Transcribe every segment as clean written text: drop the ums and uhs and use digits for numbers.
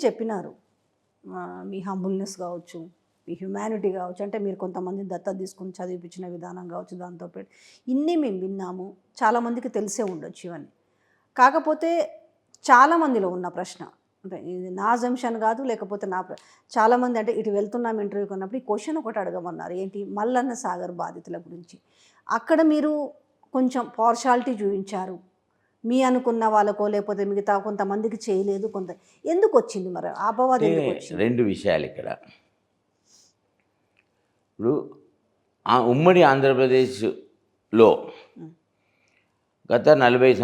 చెప్పినారు. మీ హంబుల్నెస్ కావచ్చు, మీ హ్యుమానిటీ కావచ్చు, అంటే మీరు కొంతమందిని దత్తత తీసుకుని చదివిపించిన విధానం కావచ్చు, దాంతోపాటు ఇన్ని మేము విన్నాము. చాలామందికి తెలిసే ఉండొచ్చు ఇవన్నీ. కాకపోతే చాలామందిలో ఉన్న ప్రశ్న, అంటే ఇది నా అజంప్షన్ కాదు, లేకపోతే చాలామంది అంటే ఇటు వెళ్తున్నాం ఇంటర్వ్యూకి ఉన్నప్పుడు ఈ క్వశ్చన్ ఒకటి అడగమన్నారు, ఏంటి మల్లన్న సాగర్ బాధితుల గురించి. అక్కడ మీరు కొంచెం పార్షాలిటీ చూపించారు. మీ అనుకున్న వాళ్ళకో లేకపోతే మిగతా కొంతమందికి చేయలేదు, ఎందుకు వచ్చింది మరి అపవాదం ఎందుకు వచ్చింది? రెండు విషయాలు ఇక్కడ. ఇప్పుడు ఉమ్మడి ఆంధ్రప్రదేశ్లో గత 40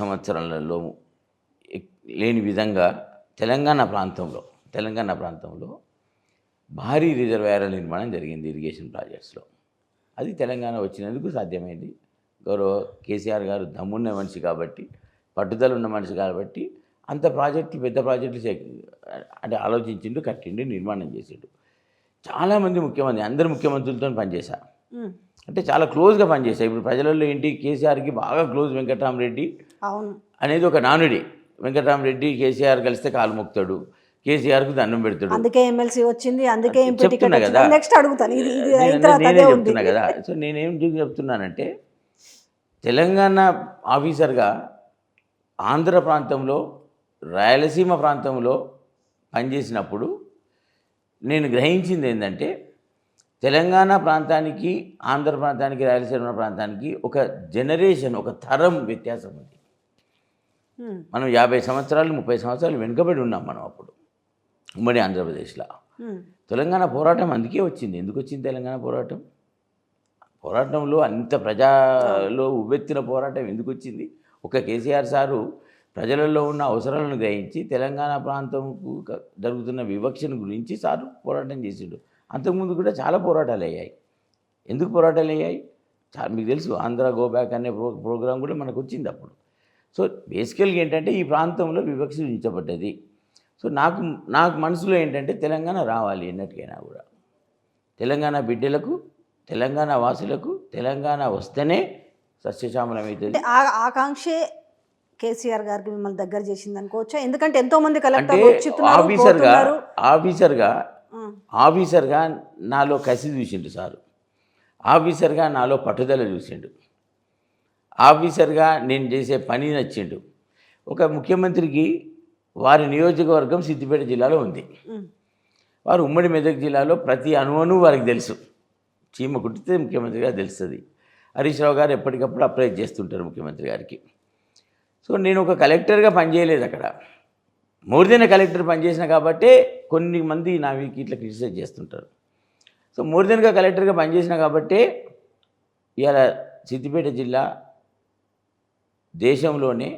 సంవత్సరాలలో లేని విధంగా తెలంగాణ ప్రాంతంలో భారీ రిజర్వాయర్ల నిర్మాణం జరిగింది ఇరిగేషన్ ప్రాజెక్ట్స్లో. అది తెలంగాణ వచ్చినందుకు సాధ్యమైంది. గౌరవ కేసీఆర్ గారు దమ్మున్న మనిషి కాబట్టి, పట్టుదల ఉన్న మనిషి కాబట్టి అంత ప్రాజెక్టులు, పెద్ద ప్రాజెక్టులు అంటే ఆలోచించిండు, కట్టిండు, నిర్మాణం చేసిండు. చాలామంది అందరు ముఖ్యమంత్రులతో పనిచేశారు. అంటే చాలా క్లోజ్గా పనిచేశారు. ఇప్పుడు ప్రజలలో ఏంటి, కేసీఆర్కి బాగా క్లోజ్ వెంకటరామరెడ్డి అనేది ఒక నానుడి. వెంకటరామరెడ్డి కేసీఆర్ కలిస్తే కాలు మొక్కుతాడు, కేసీఆర్కు దండం పెడతాడు. అందుకే ఎమ్మెల్సీ వచ్చింది, అందుకే చెప్తున్నా కదా. నెక్స్ట్ అడుగుతాను, నేనే చెప్తున్నా కదా. సో నేనేం చెప్తున్నానంటే, తెలంగాణ ఆఫీసర్గా ఆంధ్ర ప్రాంతంలో, రాయలసీమ ప్రాంతంలో పనిచేసినప్పుడు నేను గ్రహించింది ఏంటంటే, తెలంగాణ ప్రాంతానికి, ఆంధ్ర ప్రాంతానికి, రాయలసీమ ప్రాంతానికి ఒక జనరేషన్, ఒక తరం వ్యత్యాసం ఉంది. మనం 50 సంవత్సరాలు 30 సంవత్సరాలు వెనుకబడి ఉన్నాం మనం అప్పుడు ఉమ్మడి ఆంధ్రప్రదేశ్లో. తెలంగాణ పోరాటం అందుకే వచ్చింది. ఎందుకు వచ్చింది తెలంగాణ పోరాటంలో అంత ప్రజల్లో ఉవ్వెత్తిన పోరాటం ఎందుకు వచ్చింది? ఒక కేసీఆర్ సారు ప్రజలలో ఉన్న అవసరాలను గ్రహించి తెలంగాణ ప్రాంతంకు జరుగుతున్న వివక్షను గురించి సారు పోరాటం చేసిండు. అంతకుముందు కూడా చాలా పోరాటాలు అయ్యాయి. ఎందుకు పోరాటాలు అయ్యాయి? మీకు తెలుసు, ఆంధ్ర గో బ్యాక్ అనే ప్రోగ్రాం కూడా మనకు వచ్చింది అప్పుడు. సో బేసికల్గా ఏంటంటే, ఈ ప్రాంతంలో వివక్ష విధించబడ్డది. సో నాకు మనసులో ఏంటంటే, తెలంగాణ రావాలి ఎన్నటికైనా కూడా. తెలంగాణ బిడ్డలకు, తెలంగాణ వాసులకు తెలంగాణ వస్తేనే సస్యశ్యామలమవుతుంది. ఆకాంక్షే కేసీఆర్ గారికి మిమ్మల్ని దగ్గర చేసింది అనుకోవచ్చా? ఎందుకంటే ఎంతోమంది కలెక్టర్ ఆఫీసర్గా నాలో కసి చూసిండు సారు. ఆఫీసర్గా నాలో పట్టుదల చూసిండు. ఆఫీసర్గా నేను చేసే పని నచ్చిండు. ఒక ముఖ్యమంత్రికి వారి నియోజకవర్గం సిద్దిపేట జిల్లాలో ఉంది. వారు ఉమ్మడి మెదక్ జిల్లాలో ప్రతి అణువును వారికి తెలుసు. చీమ కుట్టితే ముఖ్యమంత్రిగా తెలుస్తుంది. హరీష్ రావు గారు ఎప్పటికప్పుడు అప్లై చేస్తుంటారు ముఖ్యమంత్రి గారికి. సో నేను ఒక కలెక్టర్గా పనిచేయలేదు అక్కడ, మోర్ దెన్ కలెక్టర్ పనిచేసిన కాబట్టే కొన్ని మంది నా వీక్ ఇట్లా క్రిటిసైజ్ చేస్తుంటారు. సో మోర్ దెన్గా కలెక్టర్గా పనిచేసిన కాబట్టే ఇవాళ సిద్దిపేట జిల్లా దేశంలోనే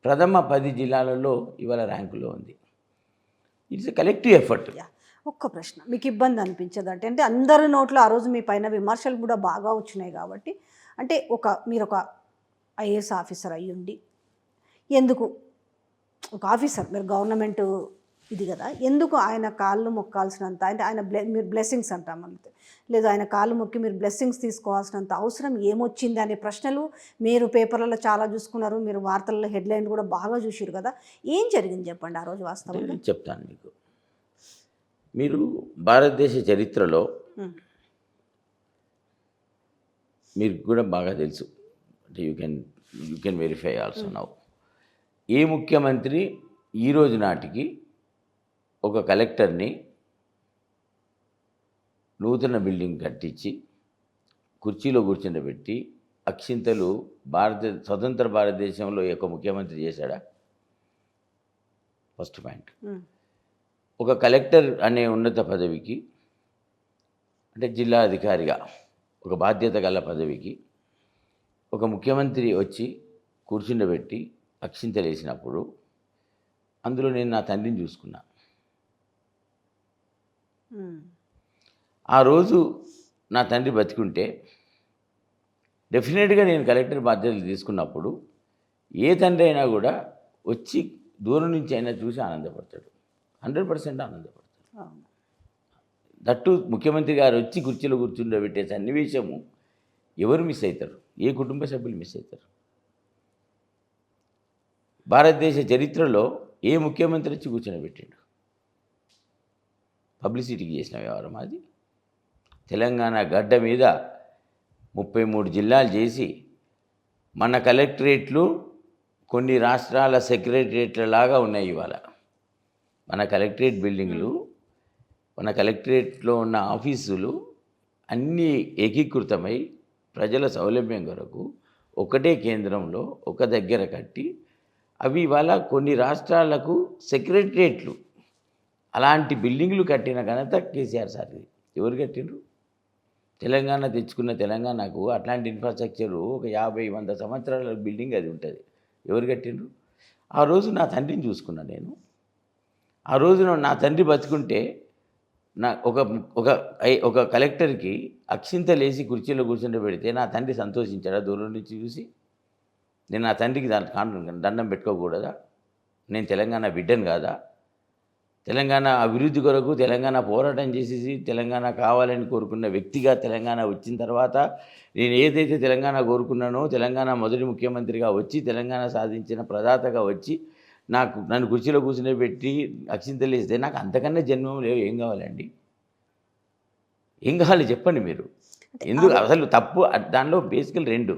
ప్రథమ 10 జిల్లాలలో ఇవాళ ర్యాంకులో ఉంది. It's a collective effort. ఒక్క ప్రశ్న, మీకు ఇబ్బంది అనిపించదు అంటే అందరి నోట్లో ఆ రోజు మీ పైన విమర్శలు కూడా బాగా వచ్చినాయి కాబట్టి, అంటే మీరు ఒక ఐఏఎస్ ఆఫీసర్ అయ్యుండి, ఎందుకు ఒక ఆఫీసర్, మీరు గవర్నమెంట్ ఇది కదా, ఎందుకు ఆయన కాళ్ళు మొక్కాల్సినంత, అంటే మీరు బ్లెస్సింగ్స్ అంటాం అంతే, లేదు ఆయన కాళ్ళు మొక్కి మీరు బ్లెస్సింగ్స్ తీసుకోవాల్సినంత అవసరం ఏమొచ్చింది అనే ప్రశ్నలు మీరు పేపర్లలో చాలా చూసుకున్నారు, మీరు వార్తల్లో హెడ్లైన్ కూడా బాగా చూసారు కదా. ఏం జరిగింది చెప్పండి ఆ రోజు వాస్తవంగా? చెప్తాను మీకు. మీరు భారతదేశ చరిత్రలో మీరు కూడా బాగా తెలుసు, అంటే you can verify also now, ఏ ముఖ్యమంత్రి ఈ రోజు నాటికి ఒక కలెక్టర్ని నూతన బిల్డింగ్ కట్టించి కుర్చీలో కూర్చుండబెట్టి అక్షింతలు స్వతంత్ర భారతదేశంలో ఒక ముఖ్యమంత్రి చేశాడా? First point. ఒక కలెక్టర్ అనే ఉన్నత పదవికి, అంటే జిల్లా అధికారిగా ఒక బాధ్యత గల పదవికి ఒక ముఖ్యమంత్రి వచ్చి కూర్చుండబెట్టి అక్షింతలు వేసినప్పుడు అందులో నేను నా తండ్రిని చూసుకున్నా. ఆ రోజు నా తండ్రి బతికుంటే డెఫినెట్గా నేను కలెక్టర్ బాధ్యతలు తీసుకున్నప్పుడు ఏ తండ్రి అయినా కూడా వచ్చి దూరం నుంచి అయినా చూసి ఆనందపడతాడు, 100% ఆనందపడతాడు. దట్టు ముఖ్యమంత్రి గారు వచ్చి కుర్చీలో కూర్చుండబెట్టే సన్నివేశము ఎవరు మిస్ అవుతారు? ఏ కుటుంబ సభ్యులు మిస్ అవుతారు? భారతదేశ చరిత్రలో ఏ ముఖ్యమంత్రి వచ్చి కూర్చొని పబ్లిసిటీకి చేసిన వ్యవహారం అది. తెలంగాణ గడ్డ మీద 33 జిల్లాలు చేసి మన కలెక్టరేట్లు కొన్ని రాష్ట్రాల సెక్రటరియట్ల లాగా ఉన్నాయి ఇవాళ. మన కలెక్టరేట్ బిల్డింగ్లు, మన కలెక్టరేట్లో ఉన్న ఆఫీసులు అన్నీ ఏకీకృతమై ప్రజల సౌలభ్యం కొరకు ఒకటే కేంద్రంలో ఒక దగ్గర కట్టి అవి ఇవాళ కొన్ని రాష్ట్రాలకు సెక్రటరియట్లు అలాంటి బిల్డింగ్లు కట్టిన ఘనత కేసీఆర్ సార్ది. ఎవరు కట్టిండ్రు? తెలంగాణ తెచ్చుకున్న తెలంగాణకు అట్లాంటి ఇన్ఫ్రాస్ట్రక్చరు ఒక 50-100 సంవత్సరాల బిల్డింగ్ అది ఉంటుంది. ఎవరు కట్టిండ్రు? ఆ రోజు నా తండ్రిని చూసుకున్నాను నేను. ఆ రోజున నా తండ్రి బతుకుంటే నా ఒక కలెక్టర్కి అక్షింతలేసి కుర్చీలో కూర్చుంటే పెడితే నా తండ్రి సంతోషించాడా దూరం నుంచి చూసి? నేను నా తండ్రికి దండం పెట్టుకోకూడదా? నేను తెలంగాణ బిడ్డను కాదా? తెలంగాణ అభివృద్ధి కొరకు తెలంగాణ పోరాటం చేసేసి తెలంగాణ కావాలని కోరుకున్న వ్యక్తిగా తెలంగాణ వచ్చిన తర్వాత నేను ఏదైతే తెలంగాణ కోరుకున్నానో తెలంగాణ మొదటి ముఖ్యమంత్రిగా వచ్చి తెలంగాణ సాధించిన ప్రదాతగా వచ్చి నన్ను కుర్చీలో కూర్చుని పెట్టి అక్షింతలు వేస్తే నాకు అంతకన్నా జన్మం లేవు. ఏం కావాలండి? ఏం కావాలి చెప్పండి మీరు. ఎందుకు అసలు తప్పు? దానిలో బేసికల్ 2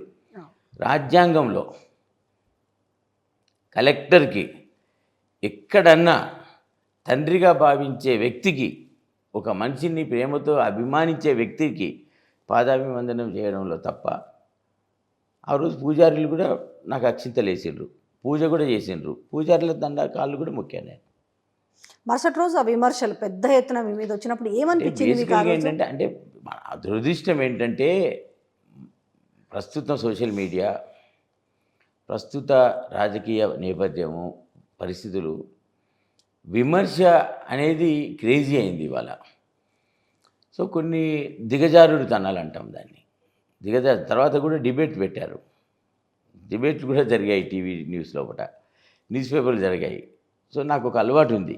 రాజ్యాంగంలో కలెక్టర్కి ఎక్కడన్నా తండ్రిగా భావించే వ్యక్తికి, ఒక మనిషిని ప్రేమతో అభిమానించే వ్యక్తికి పాదాభివందనం చేయడంలో తప్ప. ఆ రోజు పూజారులు కూడా నాకు అక్షింతలు వేసిండ్రు, పూజ కూడా చేసిండ్రు. పూజారుల కాళ్ళు కూడా మొక్కాను నేను. మరుసటి రోజు ఆ విమర్శలు పెద్ద ఎత్తున మీ మీద వచ్చినప్పుడు ఏమనిపించింది మీకు? ఏంటంటే అంటే దురదృష్టం ఏంటంటే ప్రస్తుతం సోషల్ మీడియా, ప్రస్తుత రాజకీయ నేపథ్యము, పరిస్థితులు, విమర్శ అనేది క్రేజీ అయింది ఇవాళ. సో కొన్ని దిగజారుడుతనాలు అంటాం దాన్ని. తర్వాత కూడా డిబేట్ పెట్టారు. డిబేట్లు కూడా జరిగాయి టీవీ న్యూస్ లోపల, న్యూస్ పేపర్లు జరిగాయి. సో నాకు ఒక అలవాటు ఉంది.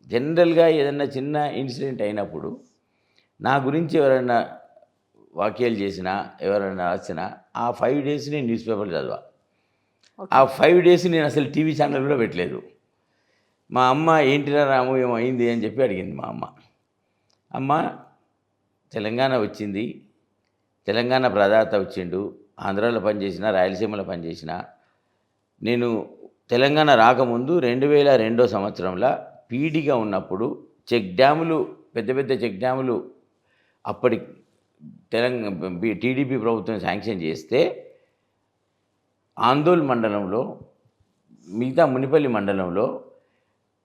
జనరల్గా ఏదన్నా చిన్న ఇన్సిడెంట్ అయినప్పుడు నా గురించి ఎవరైనా వాక్యాలు చేసినా, ఎవరైనా రాసినా ఆ 5 days నేను న్యూస్ పేపర్లు చదివా. ఆ 5 days నేను అసలు టీవీ ఛానల్ కూడా పెట్టలేదు. మా అమ్మ ఏంటిరా రాము ఏమో అయింది అని చెప్పి అడిగింది మా అమ్మ. అమ్మ తెలంగాణ వచ్చింది, తెలంగాణ ప్రదాత వచ్చిండు, ఆంధ్రాలో పనిచేసిన, రాయలసీమలో పనిచేసిన. నేను తెలంగాణ రాకముందు 2002 సంవత్సరంలో పీడీగా ఉన్నప్పుడు చెక్ డ్యాములు, పెద్ద పెద్ద చెక్ డ్యాములు అప్పటి టీడీపీ ప్రభుత్వం శాంక్షన్ చేస్తే ఆందోళ్ మండలంలో, మిగతా మునిపల్లి మండలంలో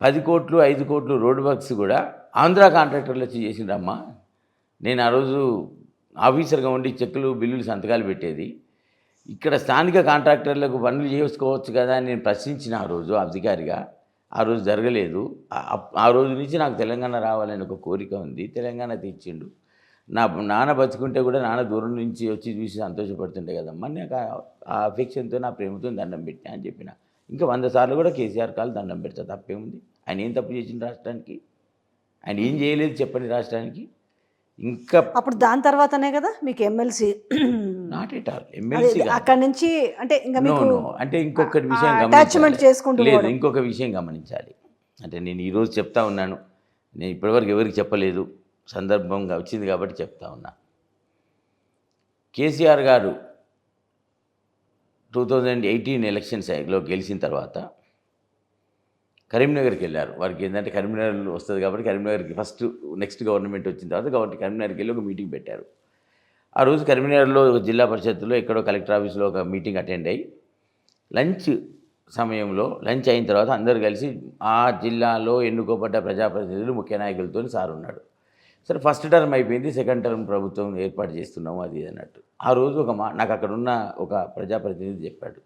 10 కోట్లు 5 కోట్లు రోడ్ వర్క్స్ కూడా ఆంధ్ర కాంట్రాక్టర్లు వచ్చి చేసిండ్రమ్మా. నేను ఆ రోజు ఆఫీసర్గా ఉండి చెక్కులు బిల్లులు సంతకాలు పెట్టేది. ఇక్కడ స్థానిక కాంట్రాక్టర్లకు పనులు చేసుకోవచ్చు కదా అని నేను ప్రశ్నించిన ఆ రోజు అధికారిగా. ఆ రోజు జరగలేదు. ఆ రోజు నుంచి నాకు తెలంగాణ రావాలని ఒక కోరిక ఉంది. తెలంగాణ తెచ్చిండు. నా నాన్న బతుకుంటే కూడా నాన్న దూరం నుంచి వచ్చి చూసి సంతోషపడుతుంటే కదమ్మా, నాకు ఆ అఫెక్షన్తో, నా ప్రేమతో దండం పెట్టినా అని చెప్పిన. ఇంకా 100 సార్లు కూడా కేసీఆర్ కాలు దండం పెడతా, తప్పేముంది? ఆయన ఏం తప్పు చేసిండు రాష్ట్రానికి? ఆయన ఏం చేయలేదు చెప్పండి రాష్ట్రానికి. ఇంకా అప్పుడు దాని తర్వాతనే కదా మీకు MLC? Not at all MLC అక్కడి నుంచి అంటే ఇంకా మీకు అంటే ఇంకొకటి విషయం అటాచ్మెంట్ చేసుకుంటూ లేదు. ఇంకొక విషయం గమనించాలి. అంటే నేను ఈరోజు చెప్తా ఉన్నాను, నేను ఇప్పటివరకు ఎవరికి చెప్పలేదు, సందర్భంగా వచ్చింది కాబట్టి చెప్తా ఉన్నా. కేసీఆర్ గారు 2018 ఎలక్షన్స్లో గెలిచిన తర్వాత కరీంనగర్కి వెళ్ళారు. వారికి ఏంటంటే కరీంనగర్ వస్తుంది కాబట్టి కరీంనగర్కి ఫస్ట్ నెక్స్ట్ గవర్నమెంట్ వచ్చిన తర్వాత కరీంనగర్కి వెళ్ళి ఒక మీటింగ్ పెట్టారు. ఆ రోజు కరీంనగర్లో జిల్లా పరిషత్తులో ఎక్కడో కలెక్టర్ ఆఫీస్లో ఒక మీటింగ్ అటెండ్ అయ్యి లంచ్ సమయంలో, లంచ్ అయిన తర్వాత అందరూ కలిసి ఆ జిల్లాలో ఎన్నుకోబడ్డ ప్రజాప్రతినిధులు, ముఖ్య నాయకులతో సార్ ఉన్నాడు. సరే ఫస్ట్ టర్మ్ అయిపోయింది, సెకండ్ టర్మ్ ప్రభుత్వం ఏర్పాటు చేస్తున్నాము అది అన్నట్టు. ఆ రోజు నాకు అక్కడ ఉన్న ఒక ప్రజాప్రతినిధి చెప్పాడు.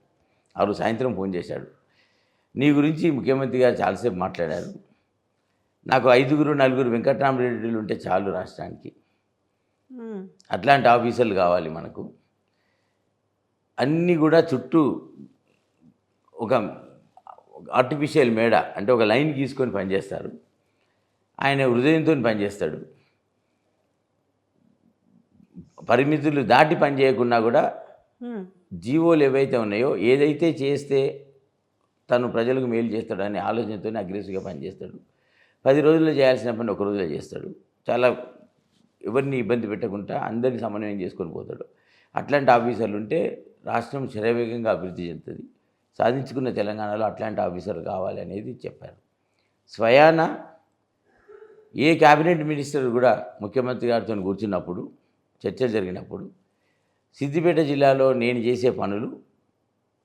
ఆ రోజు సాయంత్రం ఫోన్ చేశాడు. నీ గురించి ముఖ్యమంత్రి గారు చాలాసేపు మాట్లాడారు, నాకు 5-4 వెంకట్రామరెడ్డిలు ఉంటే చాలు రాష్ట్రానికి, అట్లాంటి ఆఫీసర్లు కావాలి మనకు. అన్నీ కూడా చుట్టూ ఒక ఆర్టిఫిషియల్ మేడ, అంటే ఒక లైన్ గీసుకొని పనిచేస్తారు. ఆయన హృదయంతో పనిచేస్తాడు. పరిమితులు దాటి పనిచేయకున్నా కూడా జీవోలు ఏవైతే ఉన్నాయో, ఏదైతే చేస్తే తను ప్రజలకు మేలు చేస్తాడనే ఆలోచనతోనే అగ్రెసివ్గా పనిచేస్తాడు. 10 రోజుల్లో చేయాల్సిన పని ఒక రోజులో చేస్తాడు. చాలా ఎవరిని ఇబ్బంది పెట్టకుండా అందరినీ సమన్వయం చేసుకొని పోతాడు. అట్లాంటి ఆఫీసర్లు ఉంటే రాష్ట్రం శరవేగంగా అభివృద్ధి చెందుతుంది. సాధించుకున్న తెలంగాణలో అట్లాంటి ఆఫీసర్ కావాలి అనేది చెప్పారు. స్వయాన ఏ క్యాబినెట్ మినిస్టర్ కూడా ముఖ్యమంత్రి గారితో కూర్చున్నప్పుడు చర్చలు జరిగినప్పుడు సిద్దిపేట జిల్లాలో నేను చేసే పనులు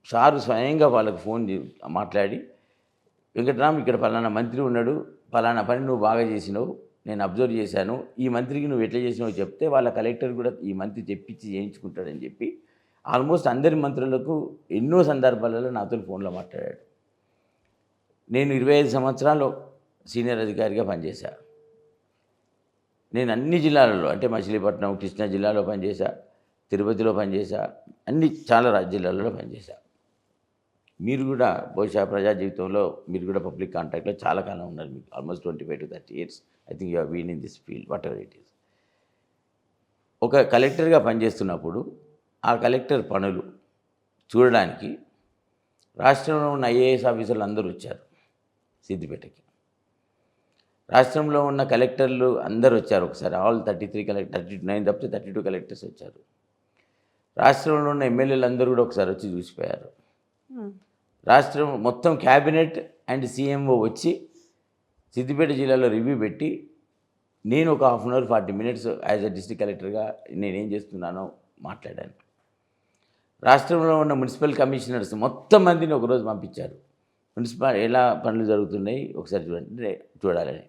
సారు స్వయంగా వాళ్ళకు ఫోన్ మాట్లాడి, వెంకటరామ్ ఇక్కడ పలానా మంత్రి ఉన్నాడు, పలానా పని నువ్వు బాగా చేసినావు, నేను అబ్జర్వ్ చేశాను, ఈ మంత్రికి నువ్వు ఎట్లా చేసినావు చెప్తే వాళ్ళ కలెక్టర్ కూడా ఈ మంత్రి తెప్పించి చేయించుకుంటాడని చెప్పి ఆల్మోస్ట్ అందరి మంత్రులకు ఎన్నో సందర్భాలలో నాతో ఫోన్లో మాట్లాడాడు. నేను 25 సంవత్సరాలు సీనియర్ అధికారిగా పనిచేశాను. నేను అన్ని జిల్లాలలో అంటే మచిలీపట్నం, కృష్ణా జిల్లాలో పనిచేశా, తిరుపతిలో పనిచేశా, చాలా జిల్లాలలో పనిచేశా. మీరు కూడా బహుశా ప్రజా జీవితంలో మీరు కూడా పబ్లిక్ కాంటాక్ట్లో చాలా కాలం ఉన్నారు. మీకు almost 25 to 30 years. I think you have been in this field whatever it is. ఒక కలెక్టర్గా పనిచేస్తున్నప్పుడు ఆ కలెక్టర్ పనులు చూడడానికి రాష్ట్రంలో ఉన్న ఐఏఎస్ ఆఫీసర్లు అందరూ వచ్చారు సిద్దిపేటకి. రాష్ట్రంలో ఉన్న కలెక్టర్లు అందరూ వచ్చారు ఒకసారి. ఆల్ 39 తప్పితే 32 కలెక్టర్స్ వచ్చారు. రాష్ట్రంలో ఉన్న ఎమ్మెల్యేలు అందరూ కూడా ఒకసారి వచ్చి చూసిపోయారు. రాష్ట్రం మొత్తం క్యాబినెట్ అండ్ సీఎంఓ వచ్చి సిద్దిపేట జిల్లాలో రివ్యూ పెట్టి నేను ఒక 1/2 hour 40 minutes as a district కలెక్టర్గా నేనేం చేస్తున్నానో మాట్లాడాను. రాష్ట్రంలో ఉన్న మున్సిపల్ కమిషనర్స్ మొత్తం మందిని ఒకరోజు పంపించారు. మున్సిపల్ ఎలా పనులు జరుగుతున్నాయి ఒకసారి చూడాలని.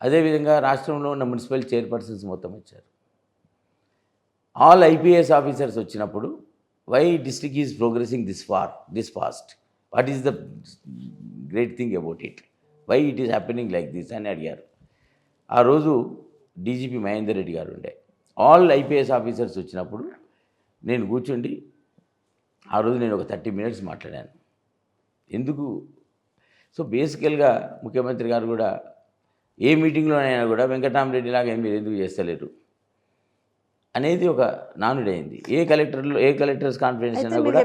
అదేవిధంగా రాష్ట్రంలో ఉన్న మున్సిపల్ చైర్పర్సన్స్ మొత్తం వచ్చారు. ఆల్ ఐపీఎస్ ఆఫీసర్స్ వచ్చినప్పుడు why district is progressing this fast, what is the great thing about it, why it is happening like this అని అడిగారు. ఆ రోజు డీజీపీ మహేందర్ రెడ్డి గారు ఉండే. ఆల్ ఐపీఎస్ ఆఫీసర్స్ వచ్చినప్పుడు నేను కూర్చుండి ఆ రోజు నేను ఒక 30 minutes మాట్లాడాను. ఎందుకు? సో బేసికల్గా ముఖ్యమంత్రి గారు కూడా ఏ మీటింగ్లోనైనా కూడా వెంకటరామరెడ్డి లాగా మీరు ఎందుకు చేస్తలేరు అనేది ఒక నానుడైంది. ఏ కలెక్టర్స్ కాన్ఫరెన్స్ అయినా కూడా